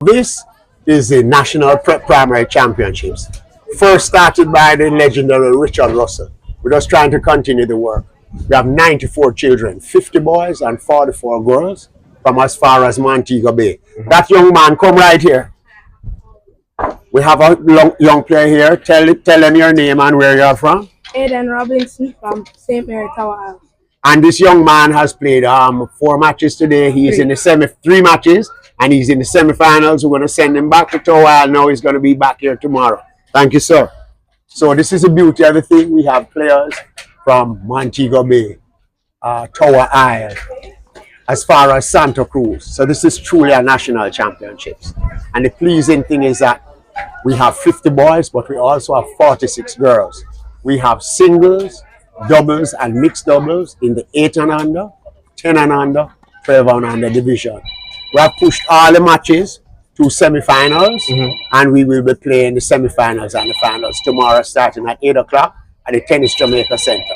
This is the National Primary Championships. First started by the legendary Richard Russell. We're just trying to continue the work. We have 94 children, 50 boys and 44 girls from as far as Montego Bay. That young man, come right here. We have a young player here. Tell them your name and where you're from. Aiden Robinson from St. Mary Tower Isle. And this young man has played 4 matches today. He's in the 3 matches, and he's in the semi-finals. We're going to send him back to Tower Isle. Now he's going to be back here tomorrow. Thank you, sir. So this is the beauty of the thing. We have players from Montego Bay, Tower Isle, as far as Santa Cruz. So this is truly a national championships. And the pleasing thing is that we have 50 boys, but we also have 46 girls. We have singles, doubles, and mixed doubles in the 8 and under, 10 and under, 12 and under division. We have pushed all the matches to semi-finals, and we will be playing the semi-finals and the finals tomorrow starting at 8 o'clock at the Tennis Jamaica Center.